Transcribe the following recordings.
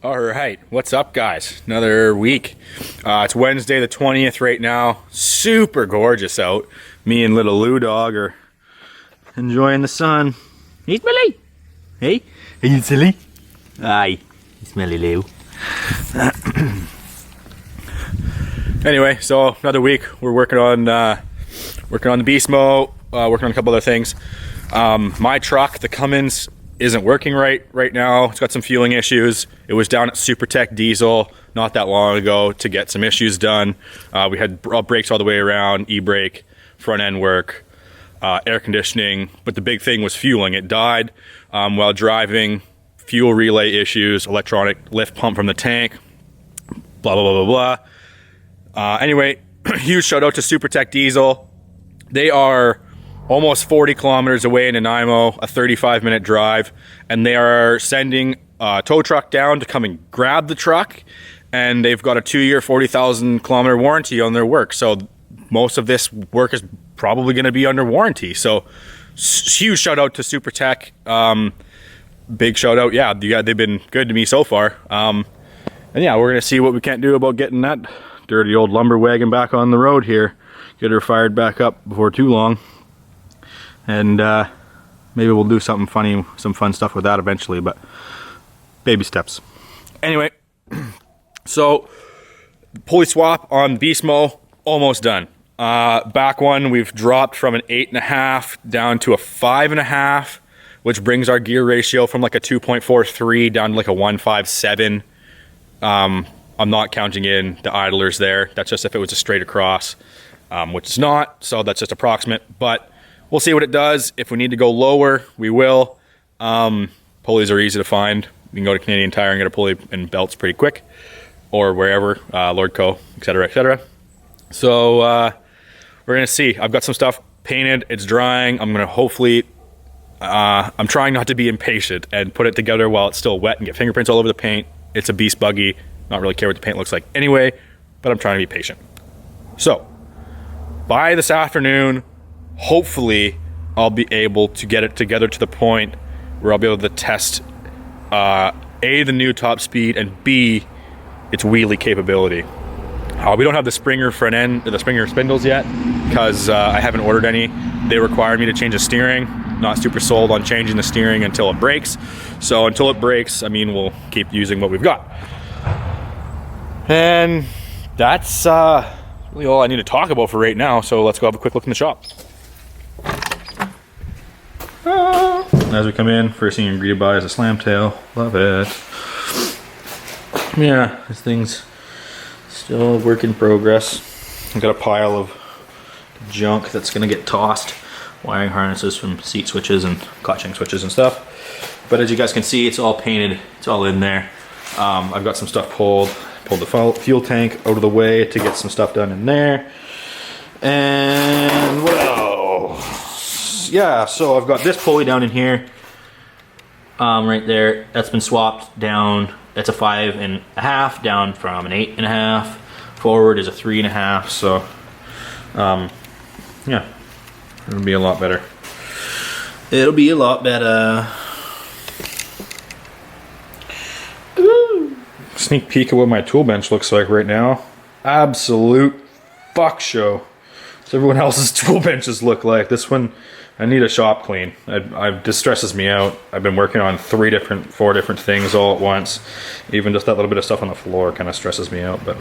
All right, what's up, guys? Another week. It's Wednesday the 20th right now. Super gorgeous out. Me and little Lou dog are enjoying the sun. Hey, Smelly. Hey, are you silly? Hi, Smelly Lou. Anyway, so another week. We're working on the beast mode. Working on a couple other things. My truck, the Cummins, isn't working right now. It's got some fueling issues. It was down at SuperTech Diesel not that long ago to get some issues done. We had brakes all the way around, e-brake, front end work, air conditioning, but the big thing was fueling. It died while driving, fuel relay issues, electronic lift pump from the tank, blah, blah, blah, blah, blah. Anyway, huge shout out to SuperTech Diesel. They are almost 40 kilometers away in Nanaimo, a 35-minute drive, and they are sending a tow truck down to come and grab the truck, and they've got a 2-year, 40,000 kilometer warranty on their work. So most of this work is probably going to be under warranty. So huge shout out to SuperTech. Big shout out. Yeah, they've been good to me so far. And yeah, we're going to see what we can't do about getting that dirty old lumber wagon back on the road here. Get her fired back up before too long. And maybe we'll do something funny, some fun stuff with that eventually, but baby steps. Anyway, so pulley swap on Beast Mo, almost done. Back one, we've dropped from an 8.5 down to a 5.5, which brings our gear ratio from like a 2.43 down to like a 1.57. I'm not counting in the idlers there. That's just if it was a straight across, which is not, so that's just approximate, but we'll see what it does. If we need to go lower, we will. Pulleys are easy to find. You can go to Canadian Tire and get a pulley and belts pretty quick, or wherever, Lordco, etc., etc. So we're gonna see. I've got some stuff painted. It's drying. I'm gonna hopefully. I'm trying not to be impatient and put it together while it's still wet and get fingerprints all over the paint. It's a beast buggy. Not really care what the paint looks like anyway, but I'm trying to be patient. So by this afternoon, hopefully I'll be able to get it together to the point where I'll be able to test A, the new top speed, and B, its wheelie capability. We don't have the Springer front end, or the Springer spindles yet, because I haven't ordered any. They required me to change the steering. Not super sold on changing the steering until it breaks. So until it breaks, I mean, we'll keep using what we've got. And that's really all I need to talk about for right now. So let's go have a quick look in the shop. As we come in, first thing you're greeted by is a slam tail. Love it. Yeah, this thing's still a work in progress. I've got a pile of junk that's gonna get tossed. Wiring harnesses from seat switches and clutching switches and stuff. But as you guys can see, it's all painted. It's all in there. I've got some stuff pulled the fuel tank out of the way to get some stuff done in there. And what else? Yeah, so I've got this pulley down in here, right there. That's been swapped down. That's a 5.5 down from an 8.5. Forward is a 3.5. So, yeah, it'll be a lot better. It'll be a lot better. Ooh. Sneak peek of what my tool bench looks like right now. Absolute fuck show. So everyone else's tool benches look like. This one, I need a shop clean. This stresses me out. I've been working on 4 different things all at once. Even just that little bit of stuff on the floor kind of stresses me out, but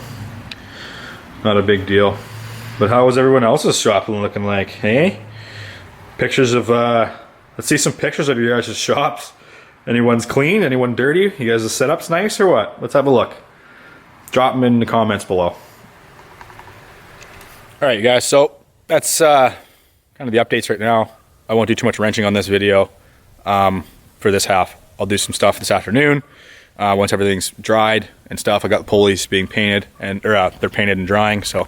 not a big deal. But how is everyone else's shop looking like? Hey? Pictures of, let's see some pictures of your guys' shops. Anyone's clean? Anyone dirty? You guys' setup's nice or what? Let's have a look. Drop them in the comments below. All right, you guys, so that's kind of the updates right now. I won't do too much wrenching on this video for this half. I'll do some stuff this afternoon once everything's dried and stuff. I got the pulleys being painted, and they're painted and drying, so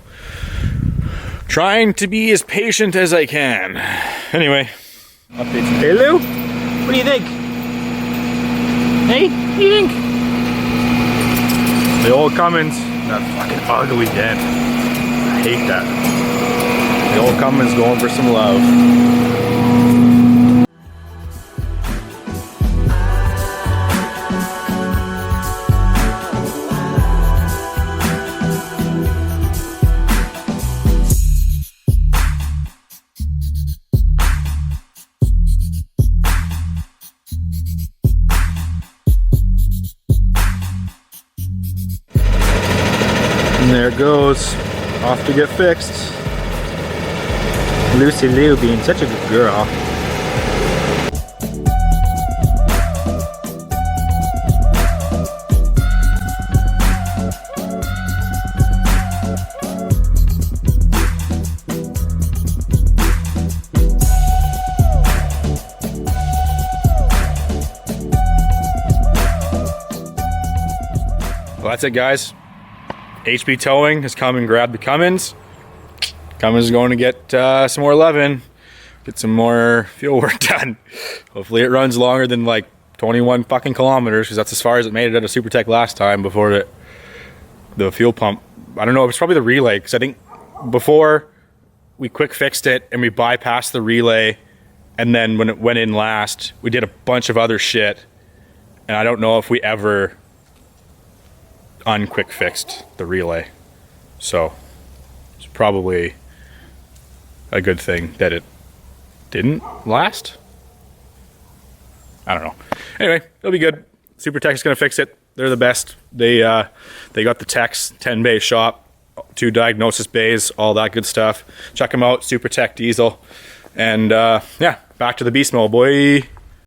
trying to be as patient as I can. Anyway, updates. Hey Lou, what do you think? Hey, what do you think? The old Cummins, that fucking ugly dent. I hate that. The old Cummins going for some love. there it goes, off to get fixed. Lucy Lou being such a good girl. Well, that's it, guys. HB Towing has come and grabbed the Cummins. Cummins is going to get some more loving, get some more fuel work done. Hopefully it runs longer than like 21 fucking kilometers, because that's as far as it made it at a SuperTech last time before the fuel pump. I don't know, it's probably the relay, because I think before we quick fixed it and we bypassed the relay, and then when it went in last, we did a bunch of other shit, and I don't know if we ever unquick fixed the relay. So it's probably a good thing that it didn't last. I don't know. Anyway, it'll be good. SuperTech is going to fix it. They're the best. They got the techs, 10 bay shop, 2 diagnosis bays, all that good stuff. Check them out, SuperTech Diesel. And yeah, back to the beast mode, boy.